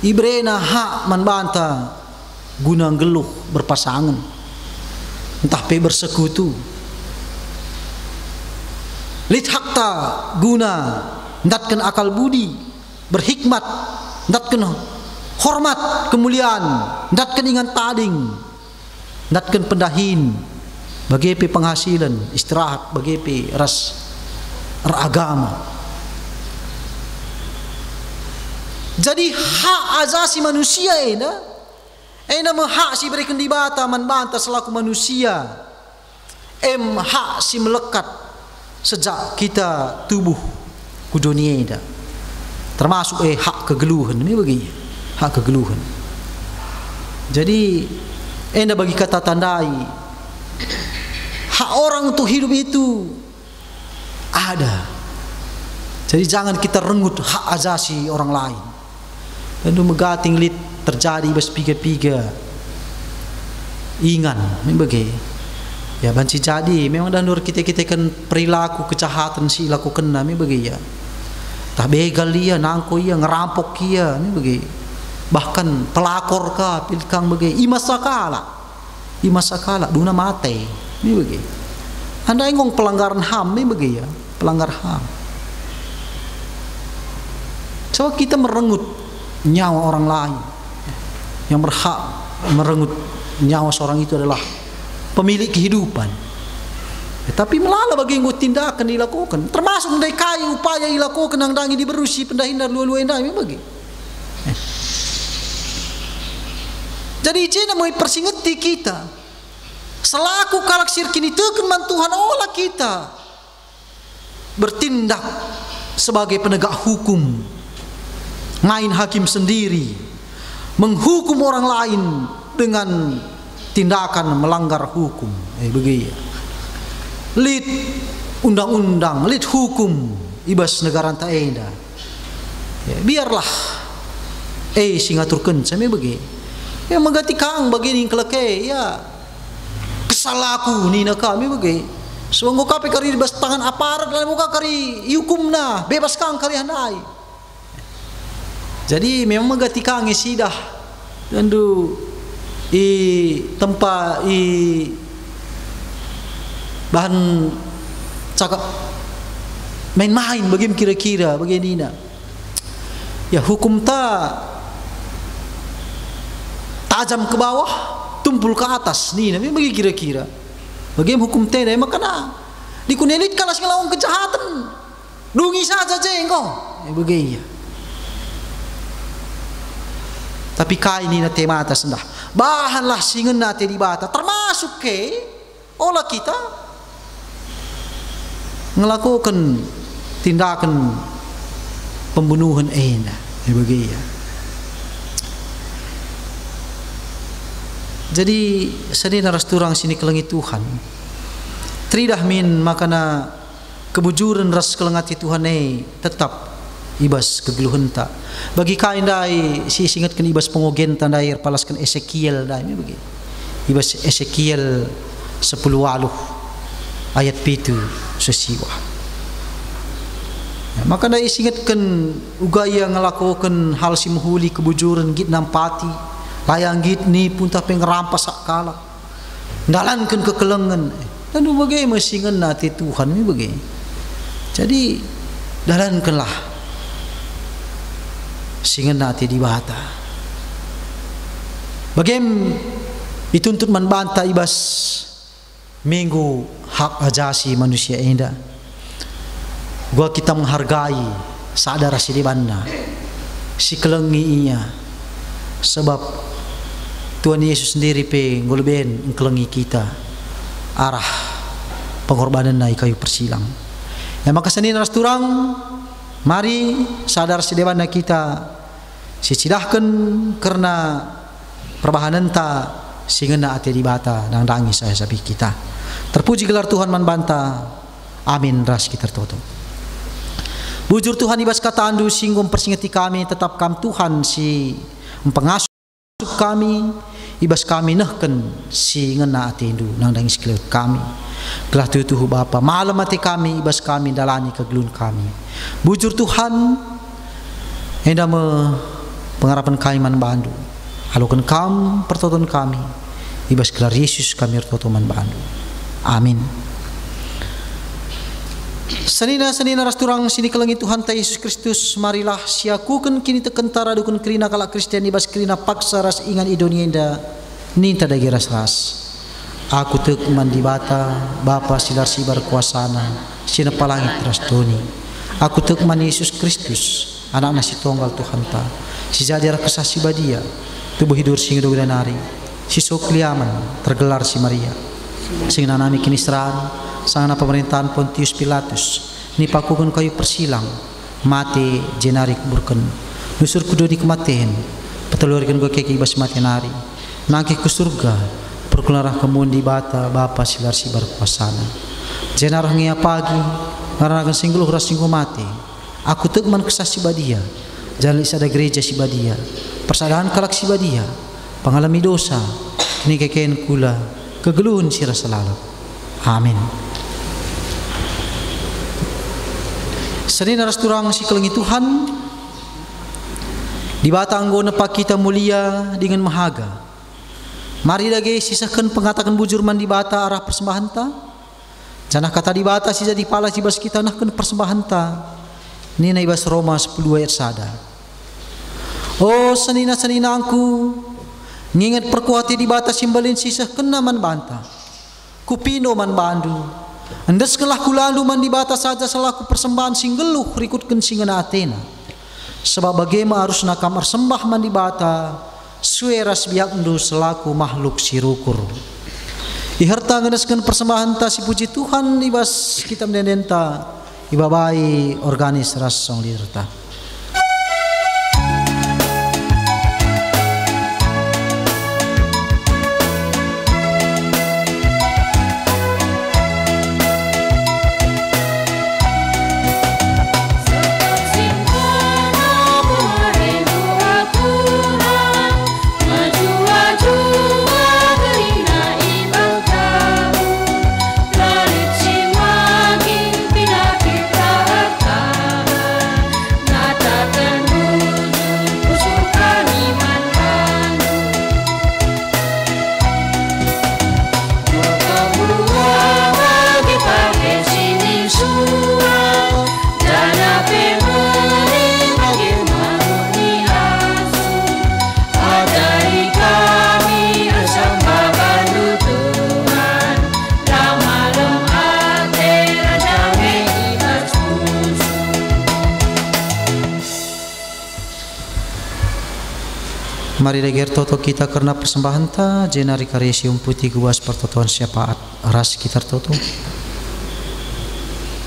Speaker 4: ibrena hak manbanta guna geluh berpasangan entah pe bersekutu lit hakta guna ndatkan akal budi berhikmat ndatkan hormat kemuliaan ndatkan ingan tading ndatkan pendahin bagi pe penghasilan istirahat bagi pe ras agama. Jadi hak asasi manusia ena hak si berikan dibata manbanta selaku manusia hak si melekat sejak kita tubuh ku dunia termasuk hak kegeluhan ini bagi hak kegeluhan. Jadi enda bagi kata tandai hak orang untuk hidup itu ada. Jadi jangan kita renggut hak asasi orang lain. Dan megating lit terjadi bas piga-piga ingan membagi ya banci jadi memang danur kita kan perilaku kejahatan si lakukan nami bagi ya tak begal dia nangko ia ngerampok ia membagi bahkan pelakor ka pilkang bagi imasakala duna mate membagi anda ngong pelanggaran HAM membagi ya pelanggar HAM. Coba kita merenggut nyawa orang lain yang berhak merenggut nyawa seorang itu adalah pemilik kehidupan. Tapi melala bagi yang tindakan dilakukan termasuk dari kayu upaya dilakukan yang dangi diberusi pendahin dan luar-luar yang bagi. Jadi cina mau persingeti kita selaku kalaksir kini tekan Tuhan olah kita bertindak sebagai penegak hukum, main hakim sendiri, menghukum orang lain dengan tindakan melanggar hukum. Begitu. Lid undang-undang, lid hukum ibas negara ta enda. Ya, biarlah singaturkeun sami begitu. Ya mengganti kang begini keleke ya kesalaku nina kami begitu. Suanggo kape kari bas tangan aparat dalam muka kari hukumna bebas kang kari handai. Jadi memang mengatika ngesidah dandu tempat bahan cakap main-main bagaimana kira-kira bagaimana ya hukum tajam ke bawah tumpul ke atas nih bagaimana kira-kira bagaimana hukum teh makanya dikunelitkan lah ngelawan kejahatan dungi saja engkau bagaimana tapi kai ini nate mata sendah bahanlah singen nate di bata termasuk ke olah kita ngelakukan tindakan pembunuhan bagaimana jadi sedih naras turang sini kelengi Tuhan tridah min makana kebujuran ras kelengati Tuhan tetap ibas kegeluhan tak bagi kain dai si singatkan ibas pengogen tandai palaskan Ezekiel dai bagi ibas Ezekiel 10 ayat 7 sesiwa ya, maka dai singatkan ugaya ngelakukan hal simhuli kebujuran git nampati layang git ni pun tapi ngerampas sakala ndalankan kekelengan dan bagaimana singan nati Tuhan ini bagaimana jadi dalankanlah singan nati di bata bagaimana dituntut membantah ibas minggu hak ajasi manusia indah gua kita menghargai sadar si di banda si kelengi inya sebab Tuhan Yesus sendiri ngolben kelengi kita arah pengorbanan naik kayu persilang ya maka senin ras turang mari sadar si di banda kita sicidahkan karena perbahanan ta singena ati di bata nang dangi saya sapi kita terpuji gelar Tuhan man banta amin ras kita tertutup bujur Tuhan ibas kata andu singgum persingeti kami tetap kam Tuhan si pengasuh kami ibas kami nehken si ngena ati indu nang dangi sekeliut kami gelah tuhu Bapa malam ati kami ibas kami dalani kegelun kami bujur Tuhan hendak pengharapan kami man bandu halukan kam pertonton kami ibas gelar Yesus kami pertonton man bandu amin senina ras turang sini kelengi Tuhan ta Yesus Kristus marilah siakukan kini tekentara dukun kerina kalak Kristian ibas kerina paksa ras ingan idonienda ninta dagi ras aku tek mandi bata Bapa silar sibar kuasana sina palangit ras doni aku tek man Yesus Kristus anak nasi tunggal Tuhan ta si jadiara kesasi badia tubuh hidur sing doganari si sokliaman tergelar si Maria sing nanami kinisran sangana pemerintahan Pontius Pilatus ni pakukan kayu persilang mati jenari kuburkan nusur kudu di kematian petelurkan gue keki ibas mati nari nangki ke surga perkelarah kemun di bata Bapa silar sibar kuasana jenarah ngia pagi ngaranakan singguluh ras singgu mati aku tegman kesasi badia jalan isada gereja si badia persadahan kalak si badia pengalami dosa ini kekeen kula kegeluhun sira selalu amin sedina ras turang si kelengi Tuhan di bata anggona pak kita mulia dengan mahaga mari lagi sisakan pengatakan bujur man di bata arah persembahan ta janah kata di bata sisa di pala cibas kita nahkan persembahan ta ini na ibas Roma 10 ayat sada oh senina angku ngingat perkuati di bata simbalin sisa kena man banta kupino man bandu andas kelah kulalu man di bata saja selaku persembahan singgeluh rikutkan singana Athena sebab bagaimana harus nakam sembah man di bata sueras biak ndu selaku makhluk sirukur iharta ngendaskan persembahan ta si puji Tuhan ibas kita mendenta ibabai organis ras song lirta
Speaker 5: Nah
Speaker 4: Mari deger toto kita karena persembahan ta jenari karesium putih kuas pertotoan syafaat ras kita toto.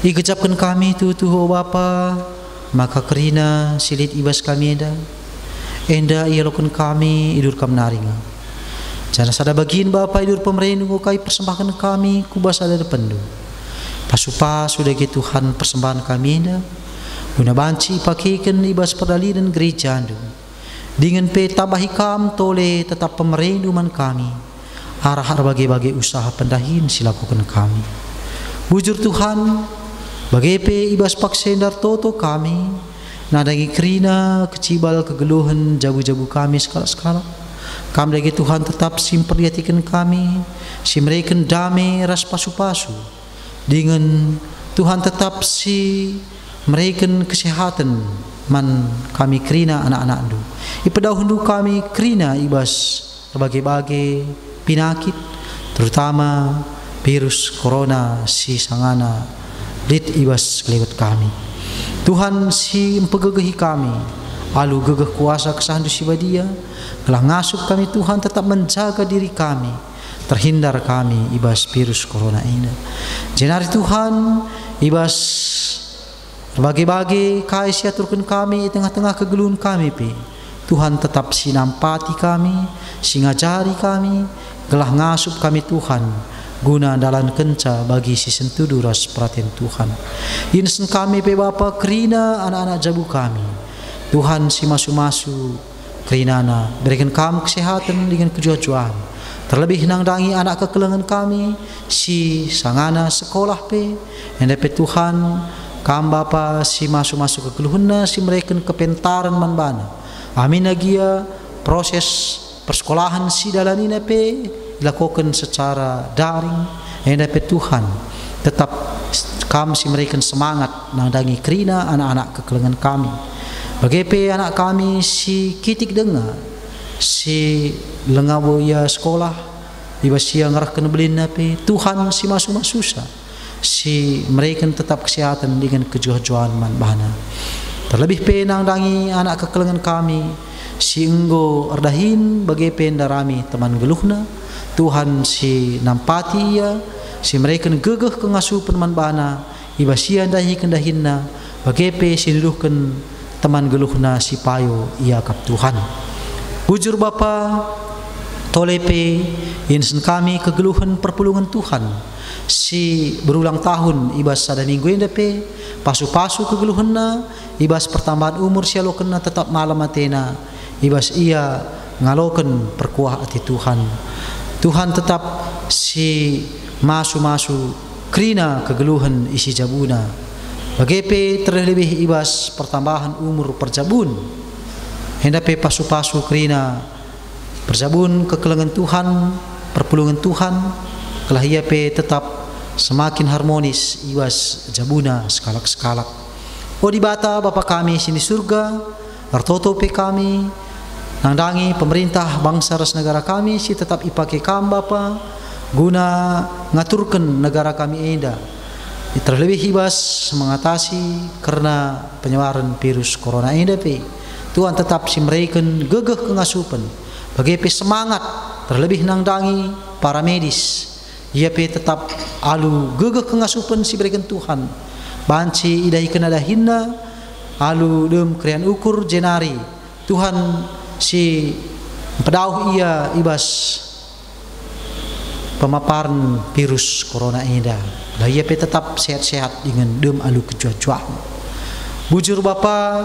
Speaker 4: Ikecapkan kami tuh Bapa, maka kerina silit ibas kami enda ia lokun kami idur kam naringa. Jangan sada bagian Bapa idur pemerintah kai persembahkan kami kubas ada dependu. Pasupa sudah gitu Tuhan persembahan kami guna banci pakaikan ibas perdali dan gereja dengan pe tabahi kam tole tetap pemerinduman kami arah bagi-bagi usaha pendahin silakukan kami. Bujur Tuhan bagi pe ibas paksendar toto kami nadangi kerina kecibal kegeluhan jabu-jabu kami sekala-sekala. Kami lagi Tuhan tetap simperliatikan kami simreken damai ras pasu-pasu dengan Tuhan tetap si mereken kesehatan man kami kerina anak-anak du. Ipedahundu kami kerina ibas berbagai-bagai penyakit terutama virus corona si sangana dit ibas lewat kami. Tuhan si empegegehi kami alu gegeh kuasa kesahandu si badia telah ngasup kami Tuhan tetap menjaga diri kami terhindar kami ibas virus corona ini. Jenari Tuhan ibas bagi-bagi kai siaturkan kami tengah-tengah kegeluhan kami pe. Tuhan tetap sinampati kami, singajari kami, gelah ngasup kami Tuhan guna dalan kenca bagi si sentudu ras perhatian Tuhan. Insen kami pe Bapa kerina anak-anak jabu kami. Tuhan si masu-masu kerinana berikan kami kesehatan dengan kejujuan. Terlebih nangdangi anak kekelengan kami si sangana sekolah pe hendak Tuhan kam Bapa si masuk-masuk ke keluhunna si mereka kepentaran manbana. Amin agia proses persekolahan si dalanina pe dilakukan secara daring. Hendak Tuhan tetap kam si mereka semangat nangdangi kerina anak-anak kekelengan kami. Bagaimana anak kami si kitik dengar si lengawo ya sekolah ibas siang ngarahkan belin pe Tuhan si masuk-masusa si mereka tetap kesehatan dengan kejujuan manbana. Terlebih penang dangi anak kekelengan kami si enggo erdahin bagi pendarami teman geluhna Tuhan si nampati ya si mereka gegeh kengasupan manbana ibas siang dahi kendahinna bagi pe si diluhkan teman geluhna si payo ia kap Tuhan. Bujur Bapa tolepe insen kami kegeluhan perpulungan Tuhan si berulang tahun ibas sada minggu ini pe pasu-pasu kegeluhanna ibas pertambahan umur sialokenna tetap malam atena ibas ia ngaloken perkuah ati Tuhan. Tuhan tetap si masu-masu krina kegeluhan isi jabuna bagepe terlebih ibas pertambahan umur perjabun hendape pasu-pasu krina perjabun kekelengan Tuhan perpulungan Tuhan kelah ia pe tetap semakin harmonis ibas jabuna sekalak-sekalak. O di bata Bapa kami sini surga artoto pe kami nangdangi pemerintah bangsa ras negara kami si tetap ipake kam Bapa guna ngaturkan negara kami enda terlebih ibas mengatasi karena penyebaran virus corona enda pe. Tuhan tetap si mereka gegeh kengasupan bagi semangat terlebih nangdangi para medis ia pe tetap alu gegeh kengasupan si berikan Tuhan banci idai kena dahinna alu dem krian ukur jenari Tuhan si pedauh ia ibas pemaparan virus corona ini lah ia pe tetap sehat-sehat dengan dem alu kejujuan. Bujur Bapa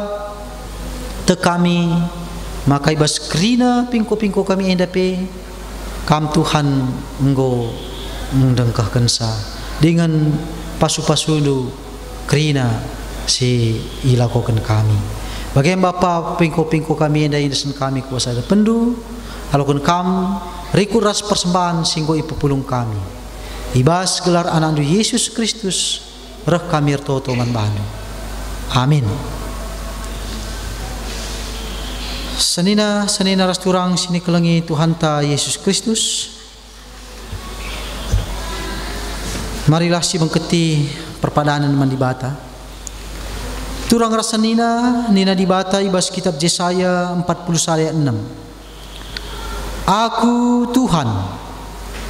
Speaker 4: te kami maka ibas kerina pingko-pingko kami enda pe kam Tuhan enggo mendengkahkan sa dengan pasu-pasulu kerina si ilakokan kami. Bagaimana Bapa pingko-pingko kami enda insen kami kuasa pendu alokun kam rikuras persembahan singgo ipupulung kami. Ibas gelar anak Yesus Kristus reh kami toto manbanu. Amin. Senina ras turang sini kelengi Tuhan ta Yesus Kristus. Marilah si mengketi perpadanan mandibata. Turang rasa nina dibata ibas kitab Yesaya 40 ayat 6. Aku Tuhan,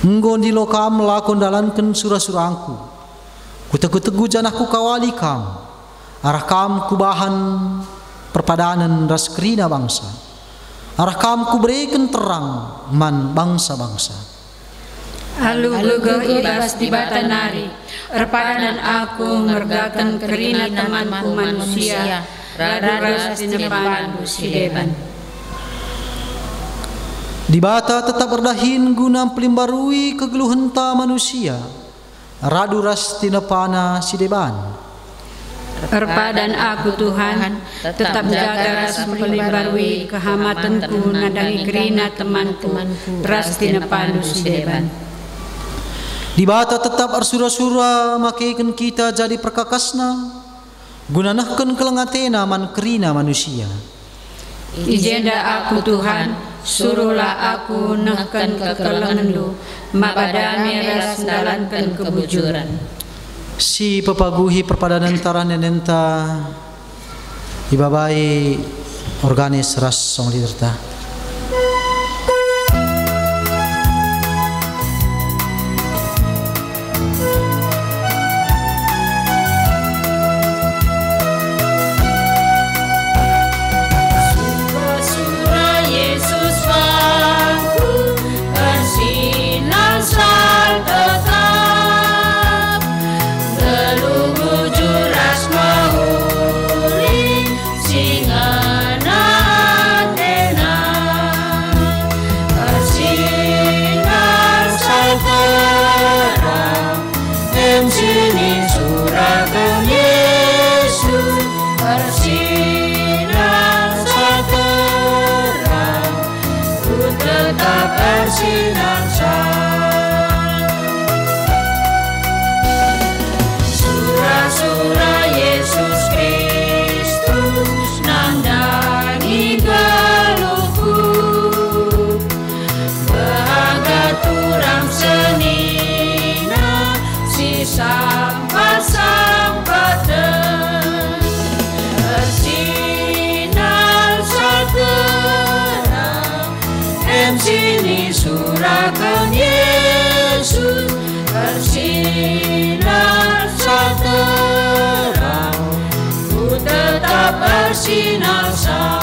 Speaker 4: enggon di lokam lakon dalankan surah-surahku. Kutegu-tegu janahku kawali kam, arah kam kubahan perpadanan ras kerina bangsa. Arah kam kuberikan terang man bangsa-bangsa.
Speaker 3: Alu gego ibas di batanari, perpadanan aku ngergakan kerina temanku manusia, raras di depan sideban.
Speaker 4: Di bata tetap berdahin guna pelimbarui kegeluhenta manusia, radu ras tinepana sideban.
Speaker 3: Perpadan aku Tuhan, tetap jaga ras pelimbarui kehamatanku nadangi kerina temanku, ras tinepan sideban.
Speaker 4: Di bata tetap arsura-sura makaikan kita jadi perkakasna, gunanahkan kelengatena man kerina manusia.
Speaker 3: Ijenda aku Tuhan, suruhlah aku nahkan kekelengendu, mabadani ras dalankan kebujuran.
Speaker 4: Si pepaguhi perpadanan taranenenta ibabai organis ras song liderta.
Speaker 3: Surah-surah Yesus Kristus nandangi geluhku, bahagia turang senina si sampah-sampah bersinar seterang, sini surahkan Yesus bersinar seterang, ku tetap bersinar sang.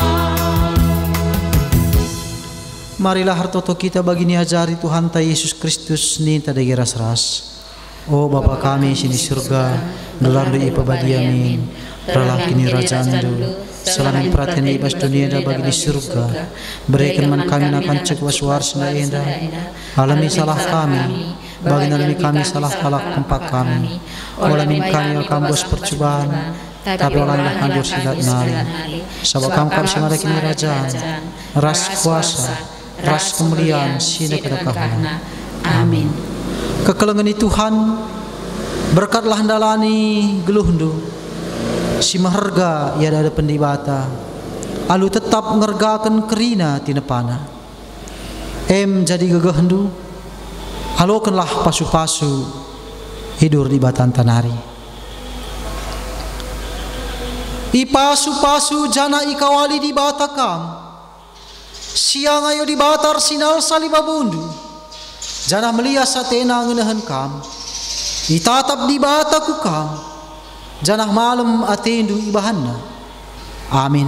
Speaker 4: Marilah hartoto kita bagi niajari Tuhan ta Yesus Kristus ni tadagi ras-ras. Oh Bapa kami sini surga, dalam doa pabadi amin. Ralah kini rajandu, selamin perhatian ibas dunia dah bagi di surga. Berikan man kami akan cek waswar senda enda. Alami salah kami, bagi alami kami salah halak tempat kami. Alamin kami akan bos percobaan, tapi olah handur silat nari. Sabab kamu kami semara kini rajaan, ras kuasa, ras kemuliaan sini kedekahana.
Speaker 3: Amin.
Speaker 4: Kekelengan Tuhan, berkatlah dalani geluhndu, si maharga ia ada pendibata, alu tetap ngergakan kerina tinepana. Jadi gegehendu, halokanlah pasu-pasu hidur di batan tanari. Ipasu-pasu jana ikawali di batakam, siang ayo di batar sinal salibabundu. Janah melia satena ngenahan kam, itatap di bataku kam, janah malam atendu ibahanna. Amin.